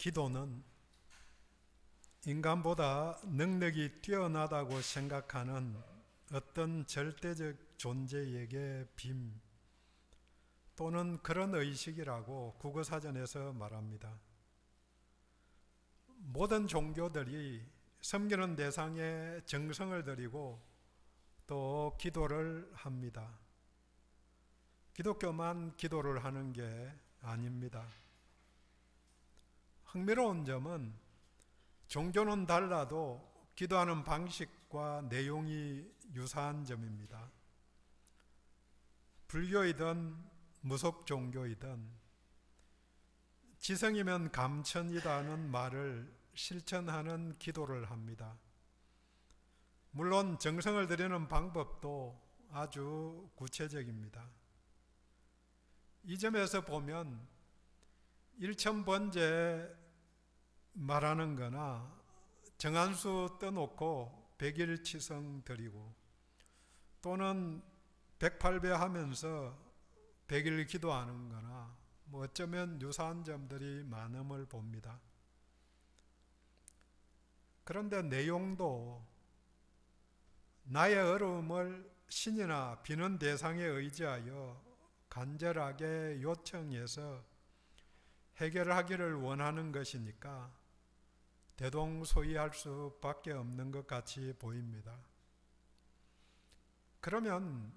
기도는 인간보다 능력이 뛰어나다고 생각하는 어떤 절대적 존재에게 빔 또는 그런 의식이라고 국어사전에서 말합니다. 모든 종교들이 섬기는 대상에 정성을 들이고 또 기도를 합니다. 기독교만 기도를 하는 게 아닙니다. 흥미로운 점은 종교는 달라도 기도하는 방식과 내용이 유사한 점입니다. 불교이든 무속 종교이든 지성이면 감천이다는 말을 실천하는 기도를 합니다. 물론 정성을 들이는 방법도 아주 구체적입니다. 이 점에서 보면 일천번제 말하는 거나 정한수 떠놓고 백일치성 드리고 또는 108배 하면서 100일 기도하는 거나 어쩌면 유사한 점들이 많음을 봅니다. 그런데 내용도 나의 어려움을 신이나 비는 대상에 의지하여 간절하게 요청해서 해결하기를 원하는 것이니까 대동소이할 수밖에 없는 것 같이 보입니다. 그러면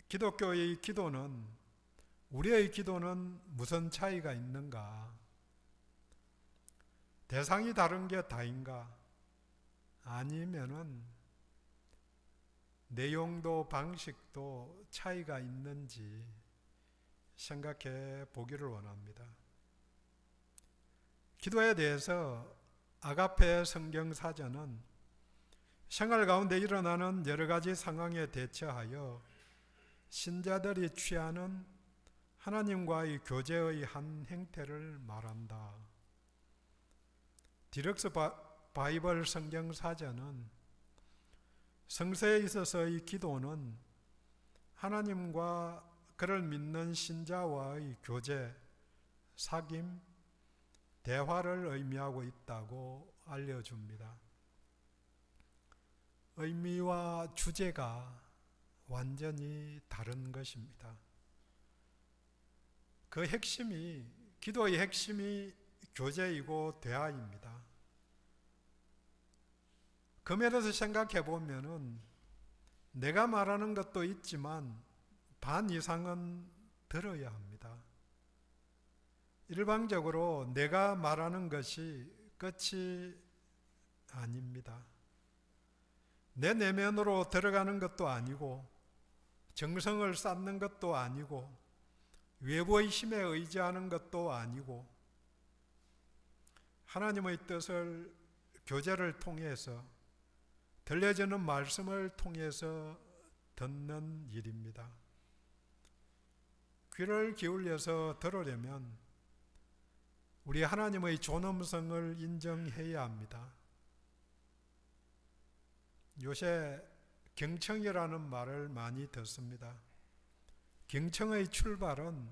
기독교의 기도는 우리의 기도는 무슨 차이가 있는가? 대상이 다른 게 다인가? 아니면은 내용도 방식도 차이가 있는지 생각해 보기를 원합니다. 기도에 대해서 아가페 성경사전은 생활 가운데 일어나는 여러 가지 상황에 대처하여 신자들이 취하는 하나님과의 교제의 한 행태를 말한다. 디럭스 바이블 성경사전은 성서에 있어서의 기도는 하나님과 그를 믿는 신자와의 교제, 사귐, 대화를 의미하고 있다고 알려줍니다. 의미와 주제가 완전히 다른 것입니다. 그 핵심이, 기도의 핵심이 교제이고 대화입니다. 그 면에서 생각해 보면은 내가 말하는 것도 있지만 반 이상은 들어야 합니다. 일방적으로 내가 말하는 것이 끝이 아닙니다. 내 내면으로 들어가는 것도 아니고 정성을 쌓는 것도 아니고 외부의 힘에 의지하는 것도 아니고 하나님의 뜻을 교제를 통해서 들려주는 말씀을 통해서 듣는 일입니다. 귀를 기울여서 들으려면 우리 하나님의 존엄성을 인정해야 합니다. 요새 경청이라는 말을 많이 듣습니다. 경청의 출발은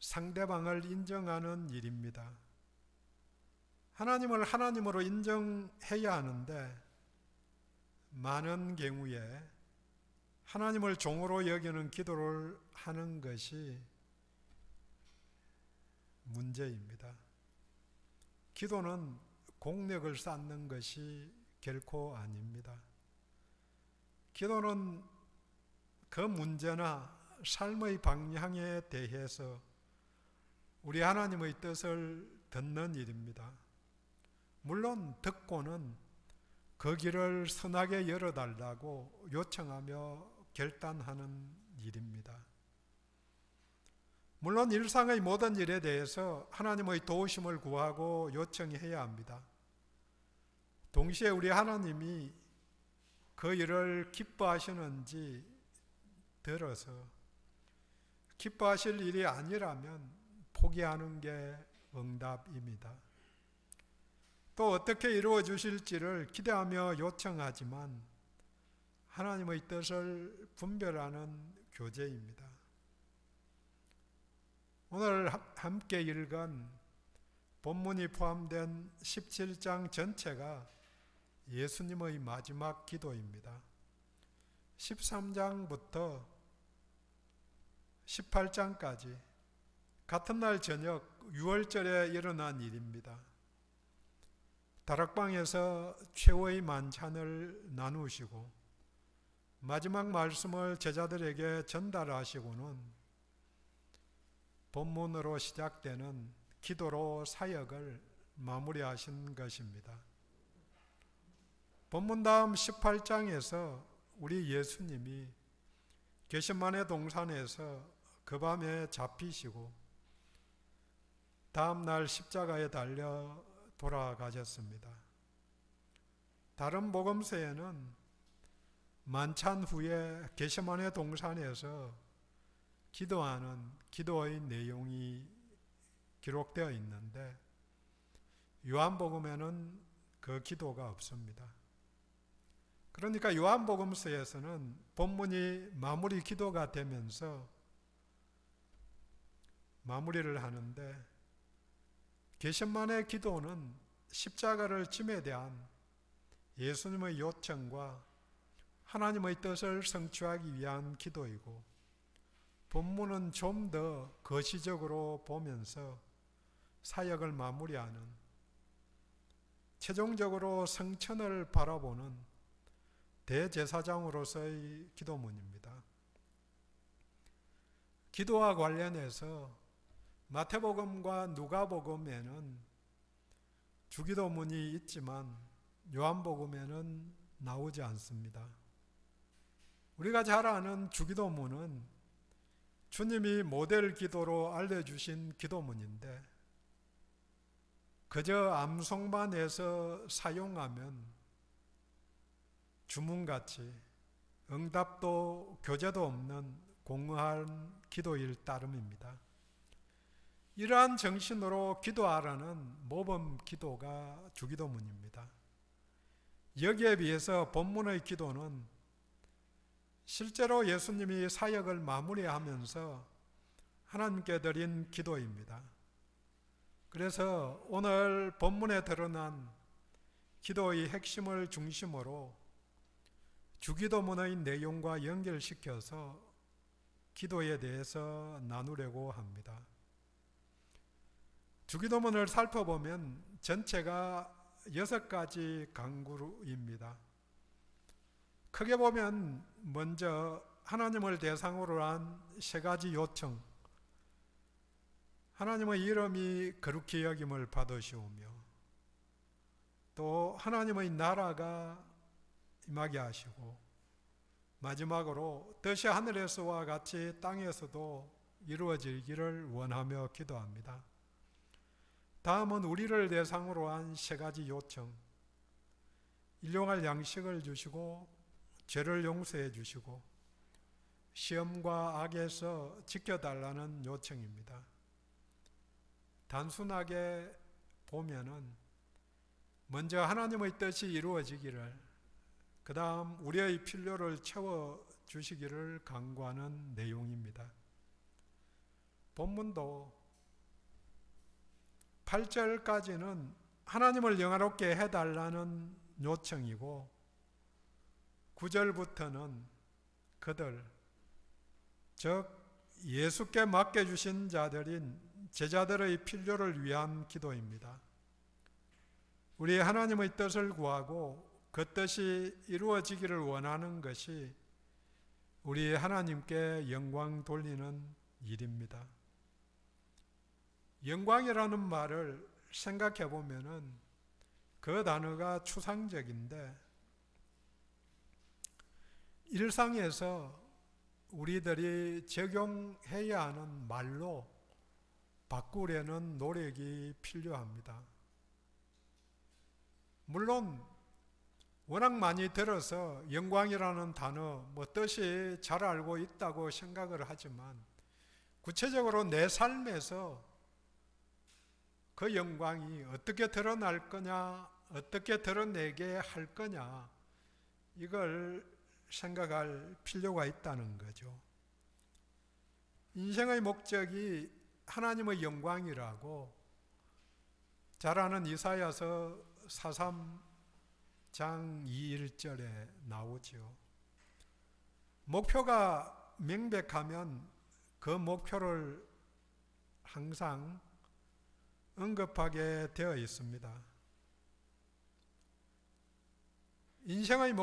상대방을 인정하는 일입니다. 하나님을 하나님으로 인정해야 하는데 많은 경우에 하나님을 종으로 여기는 기도를 하는 것이 문제입니다. 기도는 공력을 쌓는 것이 결코 아닙니다. 기도는 그 문제나 삶의 방향에 대해서 우리 하나님의 뜻을 듣는 일입니다. 물론 듣고는 그 길을 선하게 열어달라고 요청하며 결단하는 일입니다. 물론 일상의 모든 일에 대해서 하나님의 도우심을 구하고 요청해야 합니다. 동시에 우리 하나님이 그 일을 기뻐하시는지 들어서 기뻐하실 일이 아니라면 포기하는 게 응답입니다. 또 어떻게 이루어 주실지를 기대하며 요청하지만 하나님의 뜻을 분별하는 교제입니다. 오늘 함께 읽은 본문이 포함된 17장 전체가 예수님의 마지막 기도입니다. 13장부터 18장까지 같은 날 저녁 유월절에 일어난 일입니다. 다락방에서 최후의 만찬을 나누시고 마지막 말씀을 제자들에게 전달하시고는 본문으로 시작되는 기도로 사역을 마무리하신 것입니다. 본문 다음 18장에서 우리 예수님이 겟세마네 동산에서 그 밤에 잡히시고 다음 날 십자가에 달려 돌아가셨습니다. 다른 복음서에는 만찬 후에 겟세마네 동산에서 기도하는 기도의 내용이 기록되어 있는데 요한복음에는 그 기도가 없습니다. 그러니까 요한복음서에서는 본문이 마무리 기도가 되면서 마무리를 하는데 겟세마네 기도는 십자가를 짐에 대한 예수님의 요청과 하나님의 뜻을 성취하기 위한 기도이고 본문은 좀 더 거시적으로 보면서 사역을 마무리하는 최종적으로 성천을 바라보는 대제사장으로서의 기도문입니다. 기도와 관련해서 마태복음과 누가복음에는 주기도문이 있지만 요한복음에는 나오지 않습니다. 우리가 잘 아는 주기도문은 주님이 모델 기도로 알려주신 기도문인데 그저 암송만 해서 사용하면 주문같이 응답도 교재도 없는 공허한 기도일 따름입니다. 이러한 정신으로 기도하라는 모범 기도가 주기도문입니다. 여기에 비해서 본문의 기도는 실제로 예수님이 사역을 마무리하면서 하나님께 드린 기도입니다. 그래서 오늘 본문에 드러난 기도의 핵심을 중심으로 주기도문의 내용과 연결시켜서 기도에 대해서 나누려고 합니다. 주기도문을 살펴보면 전체가 6가지 강구입니다. 크게 보면 먼저 하나님을 대상으로 한 3가지 요청, 하나님의 이름이 거룩히 여김을 받으시오며 또 하나님의 나라가 임하게 하시고 마지막으로 뜻이 하늘에서와 같이 땅에서도 이루어지기를 원하며 기도합니다. 다음은 우리를 대상으로 한 3가지 요청, 일용할 양식을 주시고 죄를 용서해 주시고 시험과 악에서 지켜달라는 요청입니다. 단순하게 보면은 먼저 하나님의 뜻이 이루어지기를, 그 다음 우리의 필요를 채워주시기를 간구하는 내용입니다. 본문도 8절까지는 하나님을 영화롭게 해달라는 요청이고 9절부터는 그들, 즉 예수께 맡겨주신 자들인 제자들의 필요를 위한 기도입니다. 우리 하나님의 뜻을 구하고 그 뜻이 이루어지기를 원하는 것이 우리 하나님께 영광 돌리는 일입니다. 영광이라는 말을 생각해 보면은 그 단어가 추상적인데 일상에서 우리들이 적용해야 하는 말로 바꾸려는 노력이 필요합니다. 물론 워낙 많이 들어서 영광이라는 단어 뜻이 잘 알고 있다고 생각을 하지만 구체적으로 내 삶에서 그 영광이 어떻게 드러날 거냐, 어떻게 드러내게 할 거냐, 이걸 생각할 필요가 있다는 거죠. 인생의 목적이 하나님의 영광이라고 잘 아는 이사야서 43장 2절에 나오지요. 목표가 명백하면 그 목표를 항상 언급하게 되어 있습니다. 인생의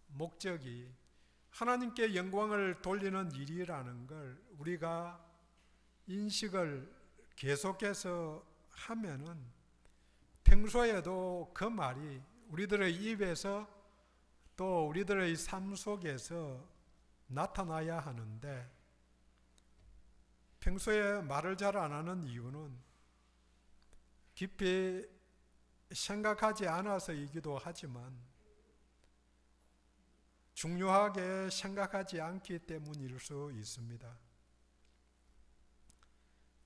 목적이 하나님께 영광을 돌리는 일이라는 걸 우리가 인식을 계속해서 하면은 평소에도 그 말이 우리들의 입에서 또 우리들의 삶 속에서 나타나야 하는데, 평소에 말을 잘 안 하는 이유는 깊이 생각하지 않아서이기도 하지만 중요하게 생각하지 않기 때문일 수 있습니다.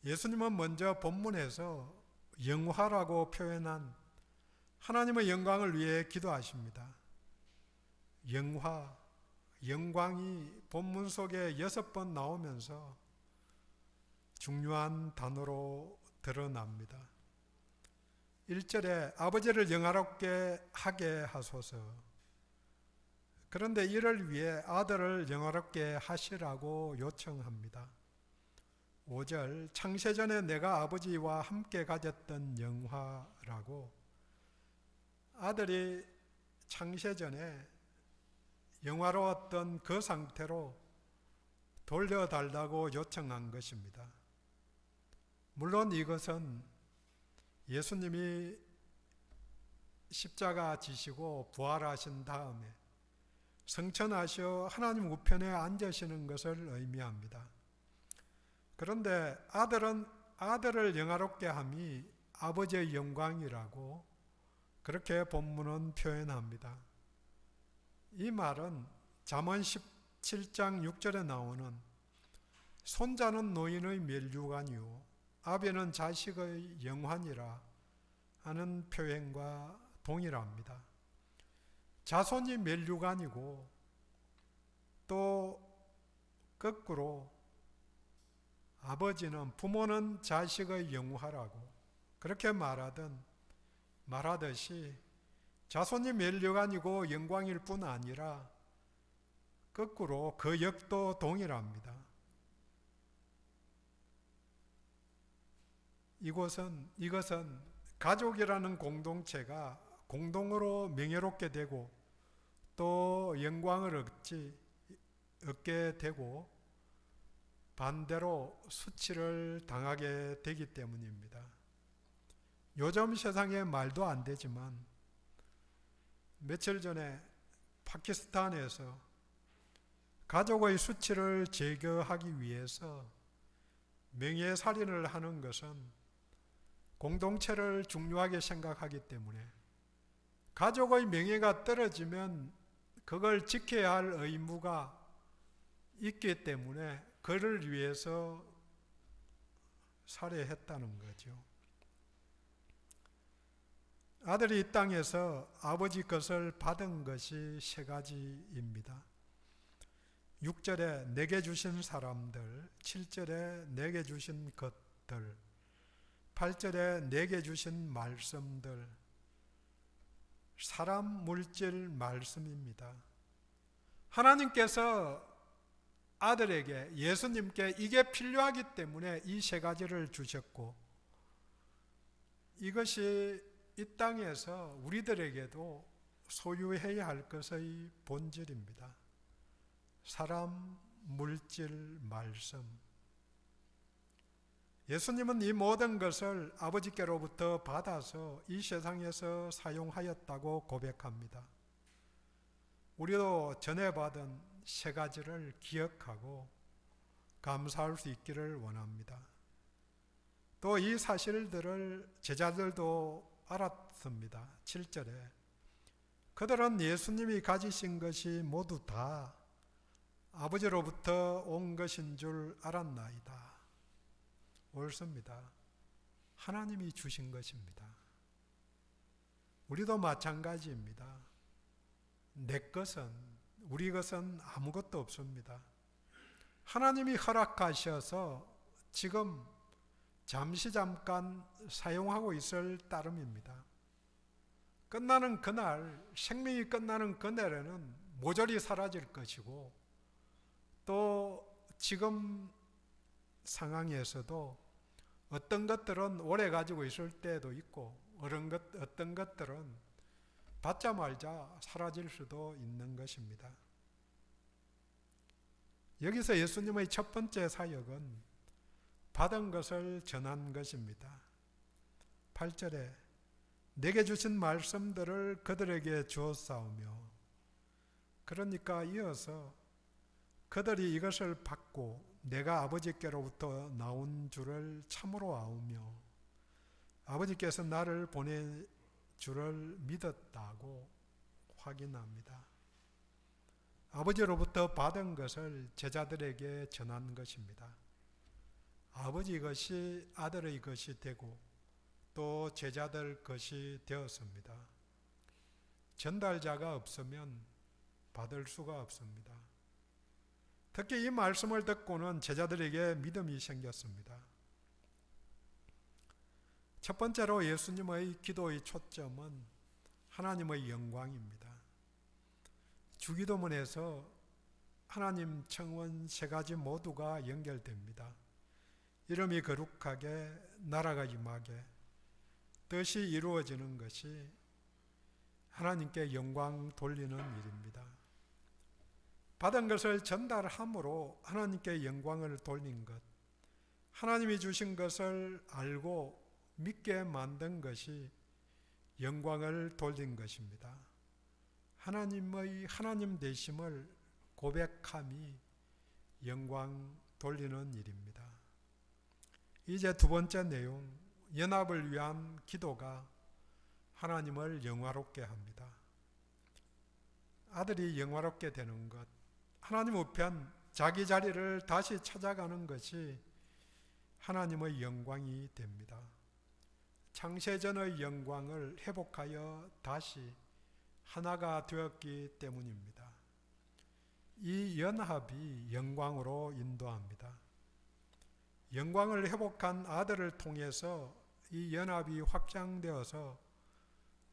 예수님은 먼저 본문에서 영화라고 표현한 하나님의 영광을 위해 기도하십니다. 영광이 본문 속에 6번 나오면서 중요한 단어로 드러납니다. 1절에 아버지를 영화롭게 하게 하소서. 그런데 이를 위해 아들을 영화롭게 하시라고 요청합니다. 5절, 창세전에 내가 아버지와 함께 가졌던 영화라고, 아들이 창세전에 영화로웠던 그 상태로 돌려달라고 요청한 것입니다. 물론 이것은 예수님이 십자가 지시고 부활하신 다음에 성천하셔 하나님 우편에 앉으시는 것을 의미합니다. 그런데 아들을 영화롭게 함이 아버지의 영광이라고 그렇게 본문은 표현합니다. 이 말은 잠언 17장 6절에 나오는 손자는 노인의 면류관이요 아비는 자식의 영환이라 하는 표현과 동일합니다. 자손이 면류관이고 또 거꾸로 부모는 자식의 영화라고 그렇게 말하듯이 자손이 면류관이고 영광일 뿐 아니라 거꾸로 그 역도 동일합니다. 이것은 가족이라는 공동체가 공동으로 명예롭게 되고 또 영광을 얻게 되고 반대로 수치를 당하게 되기 때문입니다. 요즘 세상에 말도 안 되지만 며칠 전에 파키스탄에서 가족의 수치를 제거하기 위해서 명예살인을 하는 것은 공동체를 중요하게 생각하기 때문에 가족의 명예가 떨어지면 그걸 지켜야 할 의무가 있기 때문에 그를 위해서 살해했다는 거죠. 아들이 이 땅에서 아버지 것을 받은 것이 3가지입니다. 6절에 내게 주신 사람들, 7절에 내게 주신 것들, 8절에 내게 주신 말씀들, 사람, 물질, 말씀입니다. 하나님께서 아들에게, 예수님께 이게 필요하기 때문에 이 3가지를 주셨고, 이것이 이 땅에서 우리들에게도 소유해야 할 것의 본질입니다. 사람, 물질, 말씀. 예수님은 이 모든 것을 아버지께로부터 받아서 이 세상에서 사용하였다고 고백합니다. 우리도 전에 받은 3가지를 기억하고 감사할 수 있기를 원합니다. 또 이 사실들을 제자들도 알았습니다. 7절에 그들은 예수님이 가지신 것이 모두 다 아버지로부터 온 것인 줄 알았나이다. 옳습니다. 하나님이 주신 것입니다. 우리도 마찬가지입니다. 우리 것은 아무것도 없습니다. 하나님이 허락하셔서 지금 잠깐 사용하고 있을 따름입니다. 끝나는 그날, 생명이 끝나는 그날에는 모조리 사라질 것이고, 또 지금 상황에서도 어떤 것들은 오래 가지고 있을 때도 있고, 어떤 것들은 받자마자 사라질 수도 있는 것입니다. 여기서 예수님의 첫 번째 사역은 받은 것을 전한 것입니다. 8절에 내게 주신 말씀들을 그들에게 주었사오며, 그러니까 이어서 그들이 이것을 받고 내가 아버지께로부터 나온 줄을 참으로 아우며 아버지께서 나를 보낸 줄을 믿었다고 확인합니다. 아버지로부터 받은 것을 제자들에게 전한 것입니다. 아버지 것이 아들의 것이 되고 또 제자들 것이 되었습니다. 전달자가 없으면 받을 수가 없습니다. 특히 이 말씀을 듣고는 제자들에게 믿음이 생겼습니다. 첫 번째로 예수님의 기도의 초점은 하나님의 영광입니다. 주기도문에서 하나님 청원 세 가지 모두가 연결됩니다. 이름이 거룩하게, 나라가 임하게, 뜻이 이루어지는 것이 하나님께 영광 돌리는 일입니다. 받은 것을 전달함으로 하나님께 영광을 돌린 것, 하나님이 주신 것을 알고 믿게 만든 것이 영광을 돌린 것입니다. 하나님의 하나님 되심을 고백함이 영광 돌리는 일입니다. 이제 두 번째 내용, 연합을 위한 기도가 하나님을 영화롭게 합니다. 아들이 영화롭게 되는 것, 하나님 우편 자기 자리를 다시 찾아가는 것이 하나님의 영광이 됩니다. 창세전의 영광을 회복하여 다시 하나가 되었기 때문입니다. 이 연합이 영광으로 인도합니다. 영광을 회복한 아들을 통해서 이 연합이 확장되어서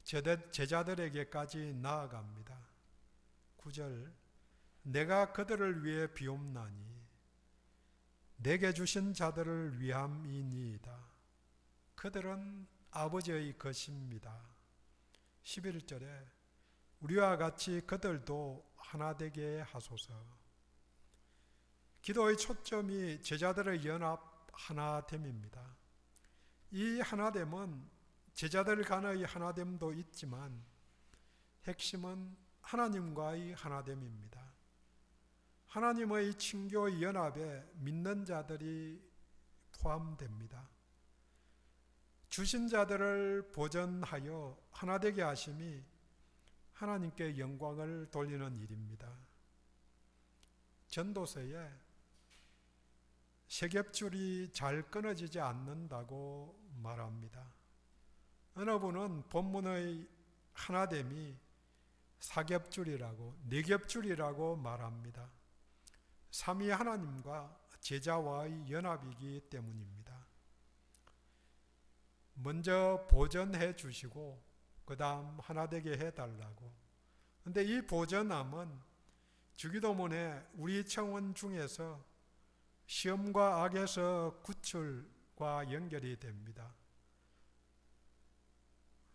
제자들에게까지 나아갑니다. 9절, 내가 그들을 위해 비옵나니 내게 주신 자들을 위함이니이다. 그들은 아버지의 것입니다. 11절에 우리와 같이 그들도 하나 되게 하소서. 기도의 초점이 제자들의 연합 하나됨입니다. 이 하나됨은 제자들 간의 하나됨도 있지만 핵심은 하나님과의 하나됨입니다. 하나님의 친교의 연합에 믿는 자들이 포함됩니다. 주신 자들을 보전하여 하나 되게 하심이 하나님께 영광을 돌리는 일입니다. 전도서에 세겹줄이 잘 끊어지지 않는다고 말합니다. 어느 분은 본문의 하나됨이 사겹줄이라고, 네겹줄이라고 말합니다. 삼위 하나님과 제자와의 연합이기 때문입니다. 먼저 보전해 주시고 그 다음 하나 되게 해달라고. 근데 이 보전함은 주기도문에 우리 청원 중에서 시험과 악에서 구출과 연결이 됩니다.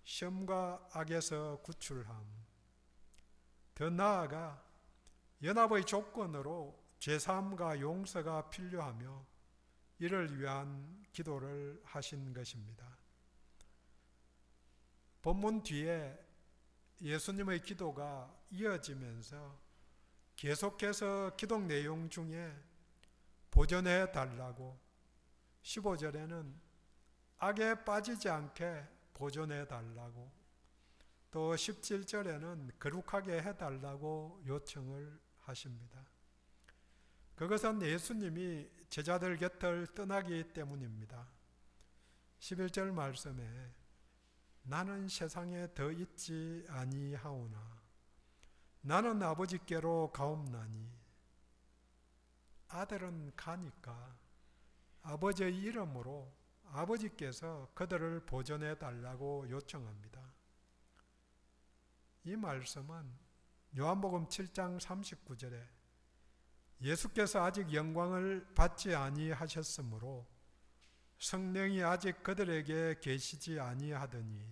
시험과 악에서 구출함. 더 나아가 연합의 조건으로 죄사함과 용서가 필요하며 이를 위한 기도를 하신 것입니다. 본문 뒤에 예수님의 기도가 이어지면서 계속해서 기도 내용 중에 보존해 달라고, 15절에는 악에 빠지지 않게 보존해 달라고, 또 17절에는 거룩하게 해달라고 요청을 하십니다. 그것은 예수님이 제자들 곁을 떠나기 때문입니다. 11절 말씀에 나는 세상에 더 있지 아니하오나 나는 아버지께로 가옵나니, 아들은 가니까 아버지의 이름으로 아버지께서 그들을 보존해 달라고 요청합니다. 이 말씀은 요한복음 7장 39절에 예수께서 아직 영광을 받지 아니하셨으므로 성령이 아직 그들에게 계시지 아니하더니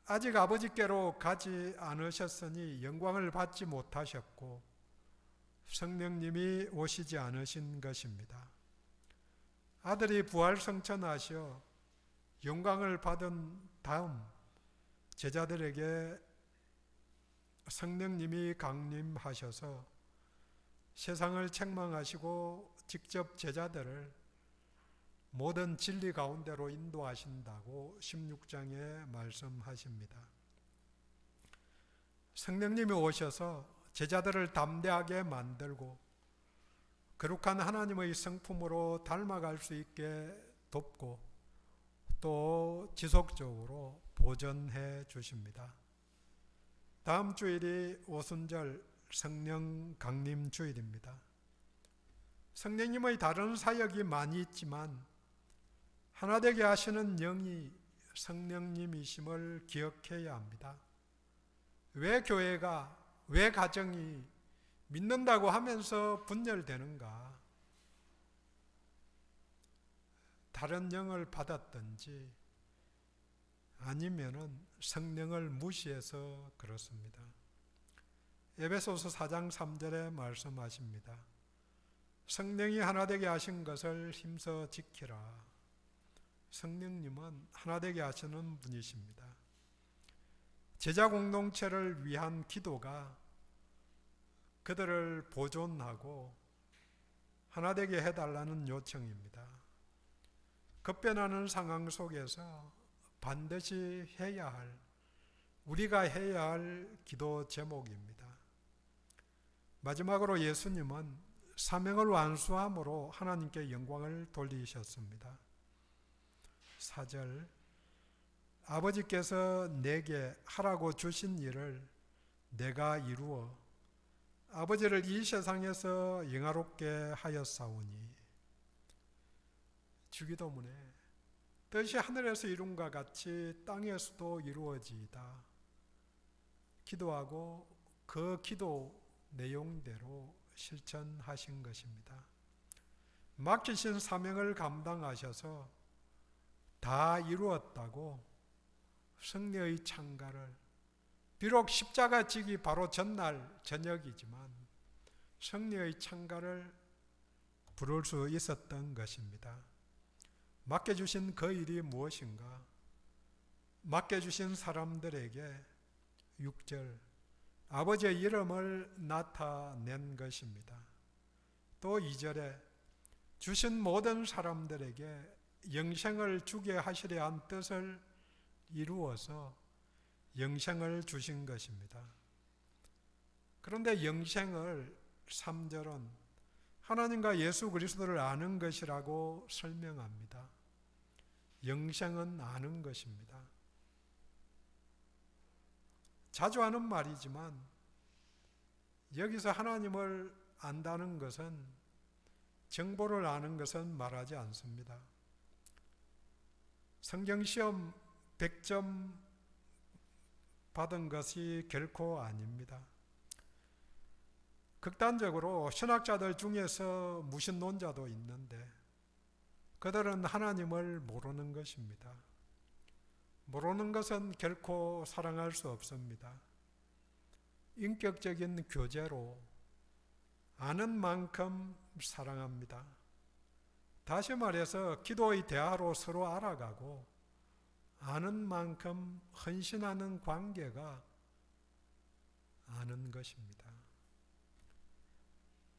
아직 아버지께로 가지 않으셨으니 영광을 받지 못하셨고 성령님이 오시지 않으신 것입니다. 아들이 부활성천하셔 영광을 받은 다음 제자들에게 성령님이 강림하셔서 세상을 책망하시고 직접 제자들을 모든 진리 가운데로 인도하신다고 16장에 말씀하십니다. 성령님이 오셔서 제자들을 담대하게 만들고 거룩한 하나님의 성품으로 닮아갈 수 있게 돕고 또 지속적으로 보존해 주십니다. 다음 주일이 오순절 성령 강림 주일입니다. 성령님의 다른 사역이 많이 있지만 하나 되게 하시는 영이 성령님이심을 기억해야 합니다. 왜 교회가, 왜 가정이 믿는다고 하면서 분열되는가? 다른 영을 받았든지 아니면은 성령을 무시해서 그렇습니다. 에베소서 4장 3절에 말씀하십니다. 성령이 하나 되게 하신 것을 힘써 지키라. 성령님은 하나 되게 하시는 분이십니다. 제자 공동체를 위한 기도가 그들을 보존하고 하나 되게 해달라는 요청입니다. 급변하는 상황 속에서 반드시 해야 할, 우리가 해야 할 기도 제목입니다. 마지막으로 예수님은 사명을 완수함으로 하나님께 영광을 돌리셨습니다. 4절, 아버지께서 내게 하라고 주신 일을 내가 이루어 아버지를 이 세상에서 영화롭게 하였사오니. 주기도문에 뜻이 하늘에서 이룬과 같이 땅에서도 이루어지이다 기도하고 그 기도 내용대로 실천하신 것입니다. 맡기신 사명을 감당하셔서 다 이루었다고 승리의 창가를, 비록 십자가 지기 바로 전날 저녁이지만 승리의 창가를 부를 수 있었던 것입니다. 맡겨주신 그 일이 무엇인가? 맡겨주신 사람들에게 6절, 아버지의 이름을 나타낸 것입니다. 또 2절에 주신 모든 사람들에게 영생을 주게 하시려 한 뜻을 이루어서 영생을 주신 것입니다. 그런데 영생을 3절은 하나님과 예수 그리스도를 아는 것이라고 설명합니다. 영생은 아는 것입니다. 자주 하는 말이지만 여기서 하나님을 안다는 것은, 정보를 아는 것은 말하지 않습니다. 성경시험 100점 받은 것이 결코 아닙니다. 극단적으로 신학자들 중에서 무신론자도 있는데 그들은 하나님을 모르는 것입니다. 모르는 것은 결코 사랑할 수 없습니다. 인격적인 교제로 아는 만큼 사랑합니다. 다시 말해서 기도의 대화로 서로 알아가고 아는 만큼 헌신하는 관계가 아는 것입니다.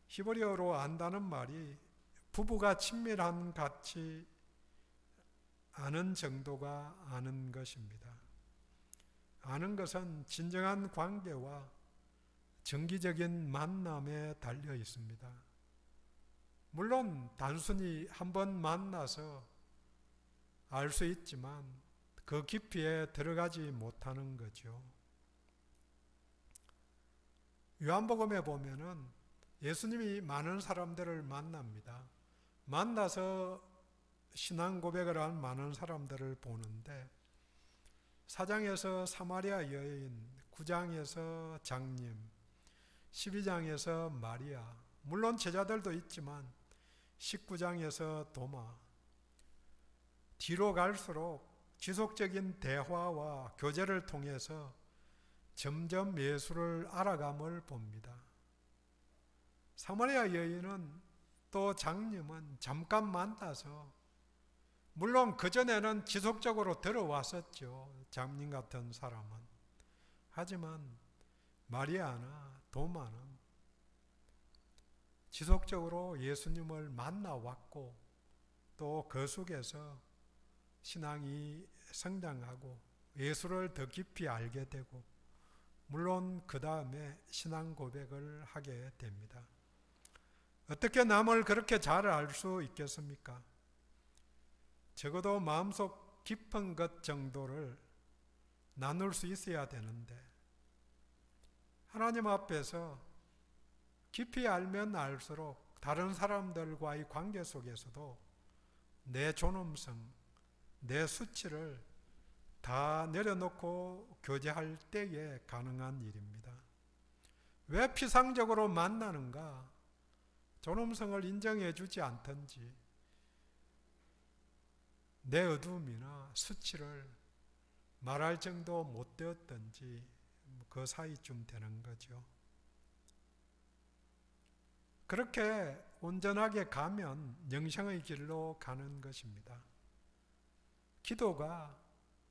히브리어로 안다는 말이 부부가 친밀한 같이 아는 정도가 아는 것입니다. 아는 것은 진정한 관계와 정기적인 만남에 달려 있습니다. 물론 단순히 한번 만나서 알 수 있지만 그 깊이에 들어가지 못하는 거죠. 요한복음에 보면은 예수님이 많은 사람들을 만납니다. 만나서 신앙 고백을 한 많은 사람들을 보는데 4장에서 사마리아 여인, 9장에서 장님, 12장에서 마리아, 물론 제자들도 있지만 19장에서 도마, 뒤로 갈수록 지속적인 대화와 교제를 통해서 점점 예수를 알아감을 봅니다. 사마리아 여인은 또 장님은 잠깐 만나서 물론 그전에는 지속적으로 들어왔었죠. 장님 같은 사람은. 하지만 마리아나 도마는 지속적으로 예수님을 만나왔고 또 그 속에서 신앙이 성장하고 예수를 더 깊이 알게 되고 물론 그 다음에 신앙 고백을 하게 됩니다. 어떻게 남을 그렇게 잘 알 수 있겠습니까? 적어도 마음속 깊은 것 정도를 나눌 수 있어야 되는데 하나님 앞에서 깊이 알면 알수록 다른 사람들과의 관계 속에서도 내 존엄성, 내 수치를 다 내려놓고 교제할 때에 가능한 일입니다. 왜 피상적으로 만나는가? 존엄성을 인정해 주지 않든지 내 어두움이나 수치를 말할 정도 못 되었든지 그 사이쯤 되는 거죠. 그렇게 온전하게 가면 영생의 길로 가는 것입니다. 기도가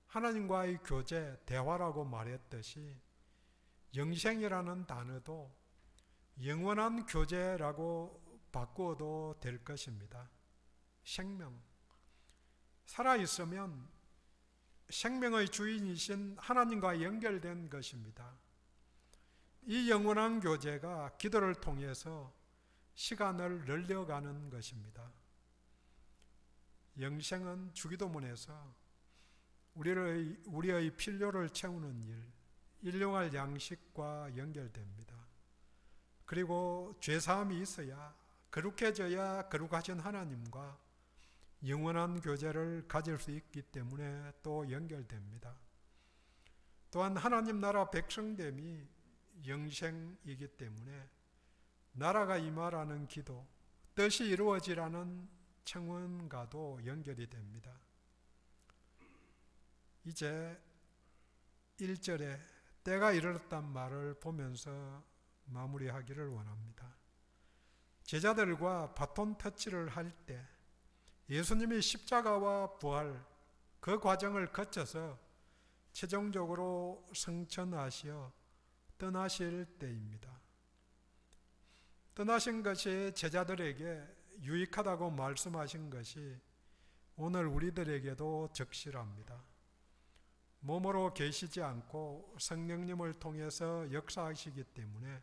하나님과의 교제, 대화라고 말했듯이 영생이라는 단어도 영원한 교제라고 바꾸어도 될 것입니다. 생명. 살아있으면 생명의 주인이신 하나님과 연결된 것입니다. 이 영원한 교제가 기도를 통해서 시간을 늘려가는 것입니다. 영생은 주기도문에서 우리의 필요를 채우는 일, 일용할 양식과 연결됩니다. 그리고 죄사함이 있어야 거룩해져야 거룩하신 하나님과 영원한 교제를 가질 수 있기 때문에 또 연결됩니다. 또한 하나님 나라 백성됨이 영생이기 때문에 나라가 임하라는 기도, 뜻이 이루어지라는 청원과도 연결이 됩니다. 이제 1절에 때가 이르렀단 말을 보면서 마무리하기를 원합니다. 제자들과 바톤 터치를 할 때 예수님이 십자가와 부활 그 과정을 거쳐서 최종적으로 성천하시어 떠나실 때입니다. 떠나신 것이 제자들에게 유익하다고 말씀하신 것이 오늘 우리들에게도 적실합니다. 몸으로 계시지 않고 성령님을 통해서 역사하시기 때문에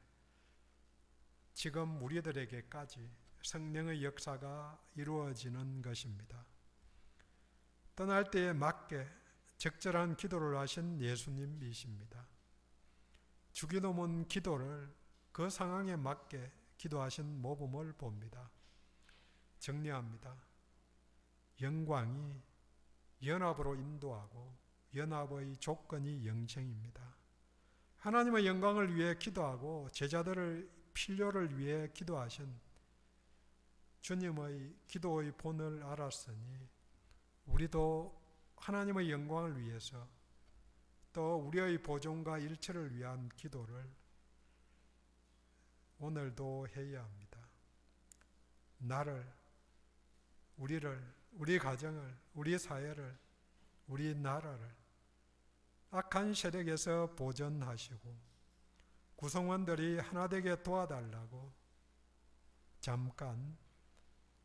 지금 우리들에게까지 성령의 역사가 이루어지는 것입니다. 떠날 때에 맞게 적절한 기도를 하신 예수님이십니다. 주기도문 기도를 그 상황에 맞게 기도하신 모범을 봅니다. 정리합니다. 영광이 연합으로 인도하고 연합의 조건이 영생입니다. 하나님의 영광을 위해 기도하고 제자들의 필요를 위해 기도하신 주님의 기도의 본을 알았으니 우리도 하나님의 영광을 위해서 또 우리의 보존과 일처를 위한 기도를 오늘도 해야 합니다. 나를, 우리를, 우리 가정을, 우리 사회를, 우리 나라를 악한 세력에서 보존하시고 구성원들이 하나 되게 도와달라고 잠깐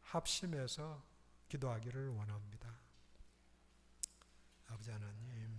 합심해서 기도하기를 원합니다. 아버지 하나님,